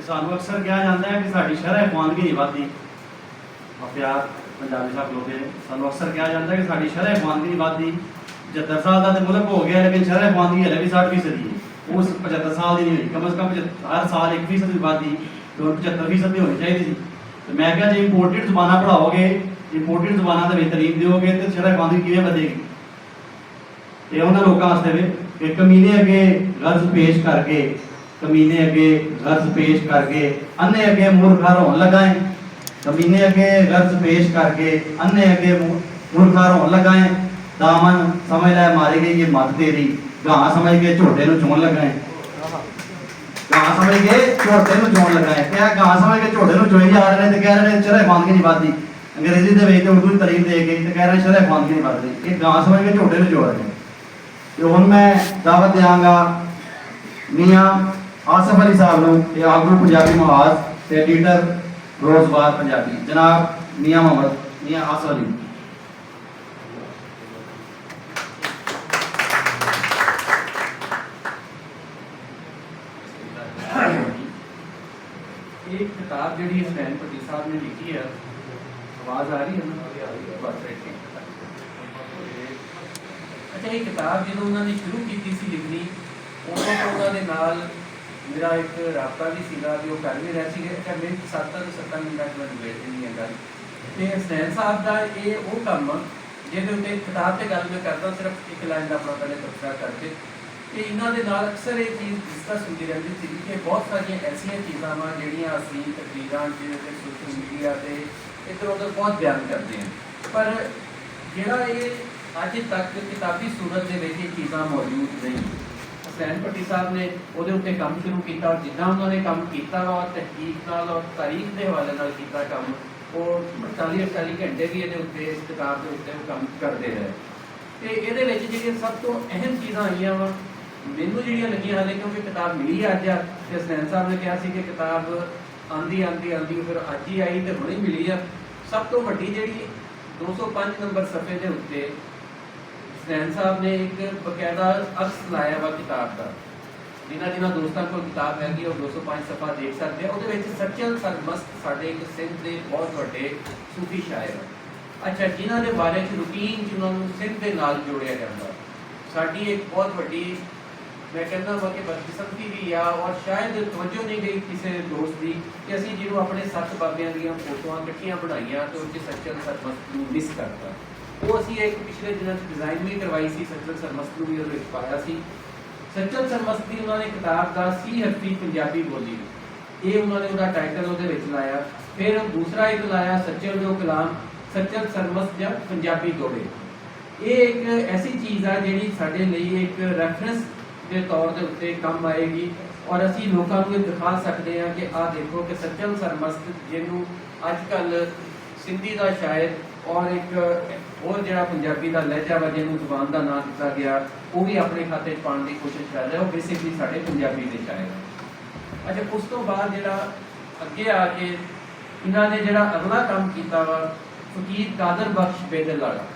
सानू अक्सर कहा जाता है कि साड़ी शरह खवानगी नहीं बढ़ती। प्यार पंजाबी साहब लोग सानू अक्सर कहा जाता है कि साड़ी शरह खवानगी नहीं बढ़ती। 75 साल का तो मुल्क हो गया, लेकिन शरह खवानगी हले भी 60% ही है। उस 75 साल की नहीं हुई, कम से कम हर साल 1% भी बढ़ती, तो 75% भी होनी चाहिए थी। तो मैं क्या, जो इंपोर्टेड जबाना पढ़ाओगे, इंपोर्टेड जबाना का बेहतरीन दोगे, तो शरह खवानगी किवें बढ़ेगी? तो उन्होंने लोगों वास्ते कि कमीने अगे गर्ज पेश करके, कमीने अगे गर्ज पेश करके अन्ने अगे मूर्खा रोन लगाए। कमीने अगे गर्ज पेश करके अन्ने अगे मूर्खा रोन लगाए। दामन समझ लै मारी गई ये मत तेरी, गां समझ के झोटे नूं चोन लगाए। गां समझ के झोटे नूं चोन लगाए। क्या गां समझ के झोटे नूं चोई जा रहे हैं, तो कह रहे हैं शरह खवानगी नहीं बढ़ती। अंग्रेजी के विच उर्दू तारीफ दे के तो कह रहे हैं शरह खवानगी नहीं बढ़ती। ये गां समझ के झोटे नूं चो रहे हैं। तो हुण मैं दावत देंगा मियाँ आसिफ अली साहब नूं, आगू पंजाबी महाज ते एडिटर रोजगार पंजाबी, जनाब मियाँ मोहम्मद मियाँ आसिफ अली। एक किताब जी हुसैन भट्टी साहब ने लिखी है, आवाज आ रही है ना? अच्छा, ये किताब जो उन्होंने शुरू की सी लिखनी, उदों तो उन्होंने नाल मेरा एक राबता भी सीगा कि वो कर भी रहे थे। अच्छा, मेरी 7 मिनट में निबेड़ देनी है गल। तो हुसैन साहब का ये वो काम जिहदे किताब से गल मैं करता, सिर्फ एक लाइन का अपना पहले तबसरा करके कि इन्हों के नाल अक्सर ये चीज़ डिस्कस होती रहती थी कि बहुत सारिया ऐसिया चीज़ा वा जिहड़ियां असीं तकरीरां सोशल मीडिया से इधर उधर बहुत बयान करते हैं, पर जिहड़ा ये अज तक किताबी सूरत के चीज़ा मौजूद नहीं। हुसैन भट्टी साहब ने वो उत्ते काम शुरू किया, और जिदा उन्होंने काम किया वा तहकीक नाल और तारीख के हवाले नाल कीता काम, वो 48 घंटे भी ये उत्ते इस किताब के उत्ते काम करते रहे। तो ये सब तो अहम चीज़ा आई वा मैनू जो लगियां हाले, क्योंकि किताब मिली अज आ। हुसैन साहब ने कहा कि किताब आंदी आंदी आंदी फिर अज ही आई तो हुणे मिली आ। सब तो वड्डी जी 205 नंबर सफ़े के उत्ते हुसैन साहब ने एक बकायदा अक्स लाया वा किताब का। जिन्होंने दोस्तों को किताब हैगी और 205 सफ़ा देख सकते हैं। वो सचल सरमस्त साढ़े एक सिंध के बहुत बड़े सूफी शायर। अच्छा, जिन्हों के बारे रूटीन जिन्होंने सिंध के नाल जोड़िया जाता, साड़ी एक बहुत बड़ी मैं कहना वा कि बदकिस्मती भी आ, और शायद तवज्जो नहीं गई किसी दोस्त की कि असीं जिन्होंने अपने 7 बाबियां दी फोटोआं इकट्ठियां बनाईयां तो उनके सचल सरमस्त नूं मिस करता। वो असीं एक पिछले दिनों डिज़ाइन भी करवाई सी, सचल सरमस्त नूं भी उहदे विच पाया सी। सचल सरमस्त की उन्होंने किताब का सी हरफी पंजाबी बोली, ये उन्होंने उहदा टाइटल उहदे विच लाया। फिर दूसरा एक लाया सचल जो कलाम, सचल सरमस्त या पंजाबी दौड़े। ये एक ऐसी चीज़ है जिहड़ी साडे लई एक रैफरेंस के तौर के उत्ते काम आएगी, और असी लोगों को दिखा सकते हैं कि आ देखो कि सचल सरमस्त जिन्हों अजकल सिंधी का शायर और एक और जो पंजाबी का लहजा वा जिन्होंने जुबान का नाम दिता गया, वो भी अपने खाते पाने की कोशिश कर रहा है। वो बेसिकली साढ़े पंजाबी के शायर। अच्छा, उस तो बाद जो अगे आके इन्होंने जो अगला काम किया वा फकीर कादर बख्श बेदल वाला।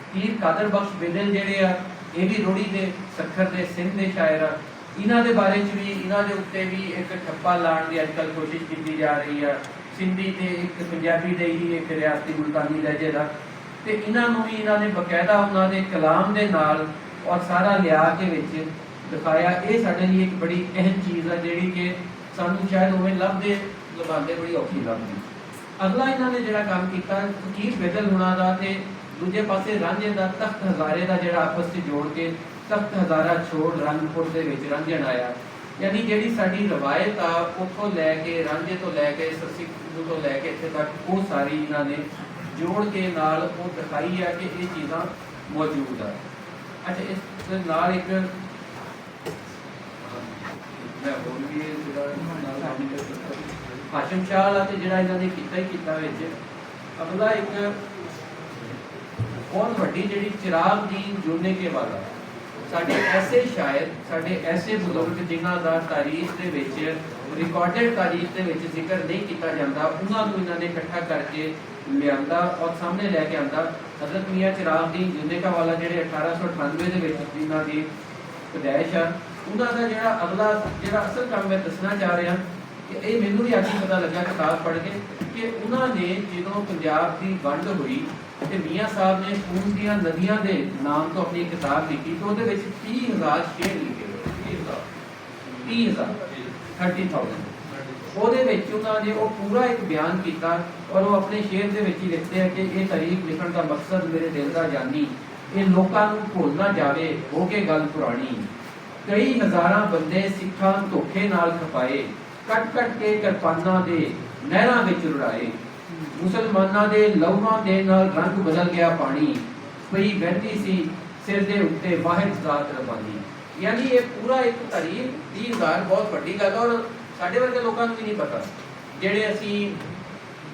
फकीर कादर बख्श बेदल जोड़े आ, ये भी रोड़ी के सखर के सिंध के शायर आ। इन्हों के बारे भी इन्हों के उत्ते भी एक ठप्पा लाने की अजकल कोशिश की जा रही है, सिंधी ते एक पंजाबी दे ही एक रियासती मुल्तानी लहजे का। तो इन्हों भी इन्होंने बकायदा उन्होंने कलाम के नाल और सारा लिया के विच दिखाया। ये साडे लिए एक बड़ी अहम चीज़ है जिहड़ी कि सानू शायद उवें लभदे लभांदे बड़ी औखी लगदी। अगला इन्होंने जो काम किया फकीर बेदल हुणां दा ते दूजे पासे रांझे का तख्त हज़ारे का जो आपस में जोड़ के तख्त हज़ारा छोड़ रंगपुर के रांझण आया। यानी जी साड़ी रवायत आ उतों लैके रांझे तो लैके ससी तो लैके इत्थे तक वो सारी इन्होंने जोड़ के नाल वो दिखाई है कि ये चीज़ा मौजूद है। अच्छा, इस नाल एक मैं होर भी हाशिम शाह वाला तो जो इन्होंने किया ही किया विच। अगला एक बहुत वड्डी जी चिराग दीन जोने के वाला, साढ़े ऐसे शायर साढ़े ऐसे बुजुर्ग जिन्हों का तारीख के रिकॉर्डेड तारीख के जिक्र नहीं किया जाता, उन्होंने इन्होंने इकट्ठा करके लिया और सामने लैके आंदा। हज़रत मियाँ चिराग दीन जुनेका वाला जो 1898 जिन्हों की पैदाइश है, उन्होंने जो अगला जो असल काम मैं दसना चाह रहा ਇਹ ਮੈਨੂੰ ਵੀ ਅੱਜ ਹੀ ਪਤਾ ਲੱਗਾ ਕਿਤਾਬ ਪੜ੍ਹ ਕੇ ਕਿ ਉਹਨਾਂ ਨੇ ਜਦੋਂ ਪੰਜਾਬ ਦੀ ਵੰਡ ਹੋਈ ਤੇ ਮੀਆਂ ਸਾਹਿਬ ਨੇ ਖੂਨ ਦੀਆਂ ਨਦੀਆਂ ਦੇ ਨਾਮ ਤੋਂ ਆਪਣੀ ਕਿਤਾਬ ਲਿਖੀ ਤੇ ਉਹਦੇ ਵਿੱਚ 30,000 ਸ਼ੇਰ ਲਿਖੇ ਹੋਏ 30,000 30,000 ਉਹਦੇ ਵਿੱਚ ਉਹਨਾਂ ਨੇ ਉਹ ਪੂਰਾ ਇੱਕ ਬਿਆਨ ਕੀਤਾ ਔਰ ਉਹ ਆਪਣੇ ਸ਼ੇਰ ਦੇ ਵਿੱਚ ਹੀ ਲਿਖਦੇ ਆ ਕਿ ਇਹ ਤਾਰੀਖ ਲਿਖਣ ਦਾ ਮਕਸਦ ਮੇਰੇ ਦਿਲ ਦਾ ਜਾਨੀ ਇਹ ਲੋਕਾਂ ਨੂੰ ਭੁੱਲ ਨਾ ਜਾਵੇ ਹੋ ਕੇ ਗੱਲ ਪੁਰਾਣੀ ਕਈ ਹਜ਼ਾਰਾਂ ਬੰਦੇ ਸਿੱਖਾਂ ਧੋਖੇ ਨਾਲ ਖਪਾਏ ਕੱਟ ਕੱਟ ਕੇ ਕਿਰਪਾਨਾਂ ਦੇ ਨਹਿਰਾਂ ਵਿੱਚ ਰੁੜਾਏ ਮੁਸਲਮਾਨਾਂ ਦੇ ਲਹੂਆਂ ਦੇ ਨਾਲ ਰੰਗ ਬਦਲ ਗਿਆ ਪਾਣੀ ਪਈ ਵਹਿੰਦੀ ਸੀ ਸਿਰ ਦੇ ਉੱਤੇ ਵਾਹਿਦ ਜ਼ਾਤ ਰਬਾਨੀ ਯਾਨੀ ਇਹ ਪੂਰਾ ਇੱਕ ਤਾਰੀਖ 30,000 ਬਹੁਤ ਵੱਡੀ ਗੱਲ ਔਰ ਸਾਡੇ ਵਰਗੇ ਲੋਕਾਂ ਨੂੰ ਵੀ ਨਹੀਂ ਪਤਾ ਜਿਹੜੇ ਅਸੀਂ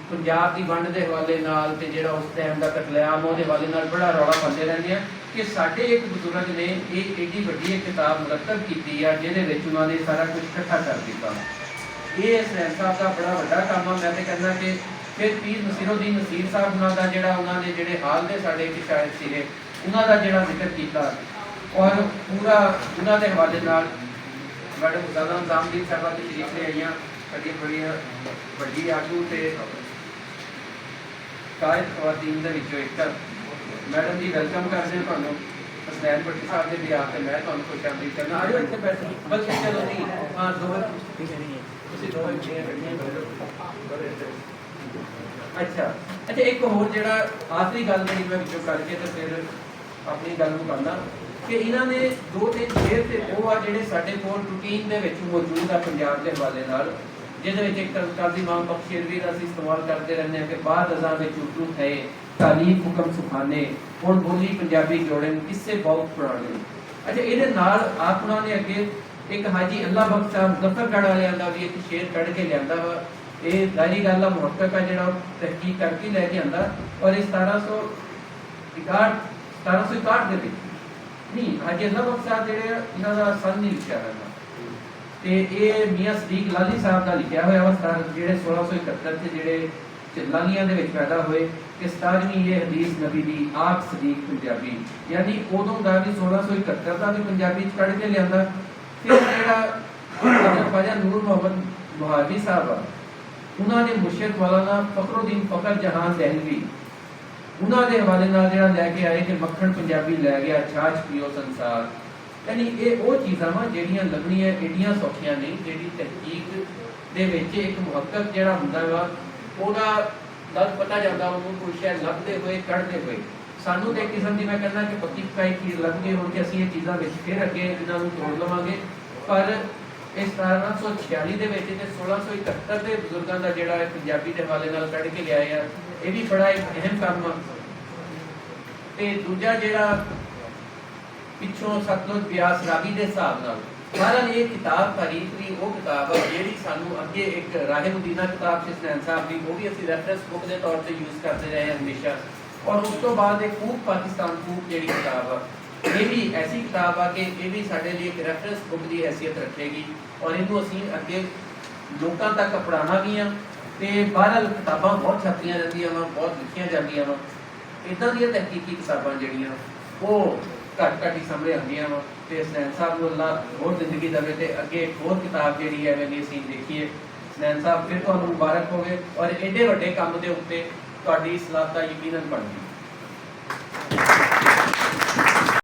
ਪੰਜਾਬ ਦੀ ਵੰਡ ਦੇ ਹਵਾਲੇ ਨਾਲ ਤੇ ਜਿਹੜਾ ਉਸ ਟਾਈਮ ਦਾ ਕਤਲੇਆਮ ਉਹਦੇ ਹਵਾਲੇ ਨਾਲ ਬੜਾ ਰੌਲਾ ਪਾਉਂਦੇ ਰਹਿੰਦੇ ਆ ਕਿ ਸਾਡੇ ਇੱਕ ਬਜ਼ੁਰਗ ਨੇ ਇਹ ਏਡੀ ਵੱਡੀ ਇੱਕ ਕਿਤਾਬ ਮੁਰਤਬ ਕੀਤੀ ਆ ਜਿਹਦੇ ਵਿੱਚ ਉਹਨਾਂ ਨੇ ਸਾਰਾ ਕੁਝ ਇਕੱਠਾ ਕਰ ਦਿੱਤਾ ਇਹ ਸੈਨ ਸਾਹਿਬ ਦਾ ਬੜਾ ਵੱਡਾ ਕੰਮ ਆ ਮੈਂ ਤੇ ਕਹਿੰਦਾ ਕਿ ਫਿਰ ਪੀਰ ਨਸੀਰੁੱਦੀਨ ਨਸੀਰ ਸਾਹਿਬ ਉਹਨਾਂ ਦਾ ਜਿਹੜਾ ਉਹਨਾਂ ਦੇ ਜਿਹੜੇ ਹਾਲ ਦੇ ਸਾਡੇ ਇੱਕ ਸ਼ਾਇਰ ਸੀਗੇ ਉਹਨਾਂ ਦਾ ਜਿਹੜਾ ਜ਼ਿਕਰ ਕੀਤਾ ਔਰ ਪੂਰਾ ਉਹਨਾਂ ਦੇ ਹਵਾਲੇ ਨਾਲ ਮੈਡਮ ਮੁਜ਼ਾਜ਼ਮ ਜ਼ਾਮਦੀਨ ਸਾਹਿਬਾ ਦੀ ਸ਼ਰੀਫ ਨੇ ਆਈਆਂ ਸਾਡੀ ਬੜੀਆਂ ਵੱਡੀ ਆਗੂ ਤੇ ਕਾਇਦ ਖਵਾਤੀਨ ਦੇ ਵਿੱਚੋਂ ਇੱਕ ਮੈਡਮ ਜੀ ਵੈਲਕਮ ਕਰਦੇ ਹਾਂ ਤੁਹਾਨੂੰ ਹਸਨੈਨ ਭੱਟੀ ਸਾਹਿਬ ਦੇ ਵੀ ਆ ਕੇ ਮੈਂ ਤੁਹਾਨੂੰ ਕੁਝ ਆਮਦੀ ਕਰਨਾ ਆਇਓ ਇੱਥੇ ਬੈਠੋ ਬਲਕਿ ਚਲੋ ਨਹੀਂ ਹਾਂ ਦੋ ਤੁਸੀਂ ਦੋ ਅੱਛਾ ਇੱਕ ਹੋਰ ਜਿਹੜਾ ਆਖਰੀ ਗੱਲ ਜਿਹੜੀ ਮੈਂ ਵਿੱਚੋਂ ਕਰਕੇ ਤੇ ਫਿਰ ਆਪਣੀ ਗੱਲ ਨੂੰ ਕਰਨਾ ਕਿ ਇਹਨਾਂ ਨੇ ਦੋ ਤਿੰਨ ਸ਼ੇਰ ਤੇ ਉਹ ਆ ਜਿਹੜੇ ਸਾਡੇ ਕੋਲ ਰੂਟੀਨ ਦੇ ਵਿੱਚ ਮੌਜੂਦ ਆ ਪੰਜਾਬ ਦੇ ਹਵਾਲੇ ਨਾਲ ਜਿਹਦੇ ਵਿੱਚ ਇੱਕ ਕਾਜ਼ੀ ਇਮਾਮ ਬਖਸ਼ ਸ਼ੇਰਵੀ ਦਾ ਅਸੀਂ ਇਸਤੇਮਾਲ ਕਰਦੇ ਰਹਿੰਦੇ ਹਾਂ ਕਿ ਬਾਦ ਅਜ਼ਾਂ ਵਿੱਚ ਉਤਰੂ ਹੈ ਤਾਲੀਮ ਹੁਕਮ ਸੁਖਾਨੇ ਹੁਣ ਬੋਲੀ ਪੰਜਾਬੀ ਜੋੜੇ ਕਿੱਸੇ ਬਹੁਤ ਪੁਰਾਣੇ ਇਹਦੇ ਨਾਲ ਆਪ ਉਹਨਾਂ ਨੇ ਅੱਗੇ ਇੱਕ ਹਾਜੀ ਅੱਲਾ ਬਖਸ਼ ਸਾਹਿਬ ਮੁਜ਼ੱਫਰਗੜ੍ਹ ਵਾਲਿਆਂ ਦਾ ਵੀ ਇੱਕ ਸ਼ੇਰ ਕੱਢ ਕੇ ਲਿਆਂਦਾ ਵਾ ਇਹ ਜ਼ਾਹਿਰੀ ਗੱਲ ਆ ਮੁਹੱਕਕ ਆ ਜਿਹੜਾ ਤਹਿਕੀਕ ਕਰਕੇ ਲੈ ਕੇ ਆਂਦਾ ਔਰ ਇਹ 1761 ਦੇ ਵਿੱਚ ਨਹੀਂ ਹਾਜੀ ਅੱਲਾ ਬਖਸ਼ ਸਾਹਿਬ ਜਿਹੜੇ ਇਹਨਾਂ ਦਾ ਸੰਨ ਨਹੀਂ ਲਿਖਿਆ ਹੋਇਆ ਤੇ ਇਹ ਮੀਆਂ ਸਦੀਕ ਲਾਲੀ ਸਾਹਿਬ ਦਾ ਲਿਖਿਆ ਹੋਇਆ ਵਾ ਜਿਹੜੇ 1671 ਚ ਜਿਹੜੇ ਲਾਲੀਆਂ ਦੇ ਵਿੱਚ ਪੈਦਾ ਹੋਏ ਕਿ 17ਵੀਂ ਇਹ ਹਦੀਸ ਨਬੀ ਦੀ ਆਪ ਸਦੀਕ ਪੰਜਾਬੀ ਯਾਨੀ ਉਦੋਂ ਦਾ ਵੀ 1671 ਦਾ ਵੀ ਪੰਜਾਬੀ ਚ ਕੱਢ ਕੇ ਲਿਆਂਦਾ ਫਿਰ ਜਿਹੜਾ ਖਵਾਜਾ ਨੂਰ ਮੁਹੰਮਦ ਮੁਹਾਜੀ ਸਾਹਿਬ ਆ ਉਹਨਾਂ ਦੇ ਮੁਰਸ਼ਿਦ ਮੌਲਾਨਾ ਫਖਰੁਦੀਨ ਫਖਰ ਜਹਾਨ ਦਹਿਲਵੀ ਉਹਨਾਂ ਦੇ ਹਵਾਲੇ ਨਾਲ ਜਿਹੜਾ ਲੈ ਕੇ ਆਏ ਕਿ ਮੱਖਣ ਪੰਜਾਬੀ ਲੈ ਗਿਆ ਛਾਛ ਪੀਓ ਸੰਸਾਰ ਯਾਨੀ ਇਹ ਉਹ ਚੀਜ਼ਾਂ ਵਾ ਜਿਹੜੀਆਂ ਲੱਗਣੀਆਂ ਏਡੀਆਂ ਸੌਖੀਆਂ ਨਹੀਂ ਜਿਹੜੀ ਤਹਿਕੀਕ ਦੇ ਵਿੱਚ ਇੱਕ ਮੁਹੱਕਕ ਜਿਹੜਾ ਹੁੰਦਾ ਵਾ ਉਹਦਾ ਗੱਲ ਪਤਾ ਜਾਂਦਾ ਉਹਨੂੰ ਕੋਈ ਸ਼ਾਇਦ ਲੱਭਦੇ ਹੋਏ ਕੱਢਦੇ ਹੋਏ ਸਾਨੂੰ ਤੇ ਕਿਸਮ ਦੀ ਮੈਂ ਕਹਿੰਦਾ ਕਿ ਪੱਕੀ ਪਕਾਈ ਚੀਜ਼ ਲੱਭ ਗਈ ਹੁਣ ਕਿ ਅਸੀਂ ਇਹ ਚੀਜ਼ਾਂ ਵਿੱਚ ਫਿਰ ਅੱਗੇ ਇਹਨਾਂ ਨੂੰ ਤੋੜ ਲਵਾਂਗੇ ਪਰ ਇਸ 1746 ਦੇ ਵਿੱਚ ਤੇ 1671 ਦੇ ਬਜ਼ੁਰਗਾਂ ਦਾ ਜਿਹੜਾ ਪੰਜਾਬੀ ਦੇ ਹਵਾਲੇ ਨਾਲ ਕੱਢ ਕੇ ਲਿਆਏ ਆ ਇਹ ਵੀ ਬੜਾ ਇੱਕ ਅਹਿਮ ਕੰਮ ਆ ਤੇ ਦੂਜਾ ਜਿਹੜਾ ਪਿੱਛੋਂ ਸਤਲੁਜ ਬਿਆਸ ਰਾਵੀ ਦੇ ਹਿਸਾਬ ਨਾਲ ਬਹਰਹਾਲ ਇਹ ਕਿਤਾਬ ਤਾਰੀਖ ਦੀ ਉਹ ਕਿਤਾਬ ਹੈ ਜਿਹੜੀ ਸਾਨੂੰ ਅੱਗੇ ਇੱਕ ਰਾਹੇ ਮਦੀਨਾ ਕਿਤਾਬ ਸੀ ਹਸਨੈਨ ਸਾਹਿਬ ਦੀ ਉਹ ਵੀ ਅਸੀਂ ਰੈਫਰੈਂਸ ਬੁੱਕ ਦੇ ਤੌਰ ਤੇ ਯੂਜ਼ ਕਰਦੇ ਰਹੇ ਹਾਂ ਹਮੇਸ਼ਾ ਔਰ ਉਸ ਤੋਂ ਬਾਅਦ ਇੱਕ ਖੂਬ ਪਾਕਿਸਤਾਨ ਖੂਬ ਜਿਹੜੀ ਕਿਤਾਬ ਆ ਇਹ ਵੀ ਐਸੀ ਕਿਤਾਬ ਆ ਕਿ ਇਹ ਵੀ ਸਾਡੇ ਲਈ ਇੱਕ ਰੈਫਰੈਂਸ ਬੁੱਕ ਦੀ ਹੈਸੀਅਤ ਰੱਖੇਗੀ ਔਰ ਇਹਨੂੰ ਅਸੀਂ ਅੱਗੇ ਲੋਕਾਂ ਤੱਕ ਪੜ੍ਹਾਉਣਾ ਵੀ ਆ ਤੇ ਬਹਰਹਾਲ ਕਿਤਾਬਾਂ ਬਹੁਤ ਛਪੀਆਂ ਜਾਂਦੀਆਂ ਵਾ ਬਹੁਤ ਲਿਖੀਆਂ ਜਾਂਦੀਆਂ ਵਾ ਇੱਦਾਂ ਦੀਆਂ ਤਹਿਕੀਕੀ ਕਿਤਾਬਾਂ ਜਿਹੜੀਆਂ ਉਹ ਘੱਟ ਹੀ ਸਾਹਮਣੇ ਆਉਂਦੀਆਂ ਵਾ ਤੇ ਹਸਨੈਨ ਸਾਹਿਬ ਨੂੰ ਅੱਲਾਹ ਹੋਰ ਜ਼ਿੰਦਗੀ ਦੇਵੇ ਤੇ ਅੱਗੇ ਇੱਕ ਹੋਰ ਕਿਤਾਬ ਜਿਹੜੀ ਐਵੇਂ ਦੀ ਅਸੀਂ ਦੇਖੀਏ ਹਸਨੈਨ ਸਾਹਿਬ ਫਿਰ ਤੁਹਾਨੂੰ ਮੁਬਾਰਕ ਹੋਵੇ ਔਰ ਐਡੇ ਵੱਡੇ ਕੰਮ ਦੇ ਉੱਤੇ ਤੁਹਾਡੀ ਸਲਾਹਤਾ ਯਕੀਨਨ ਬਣਦੀ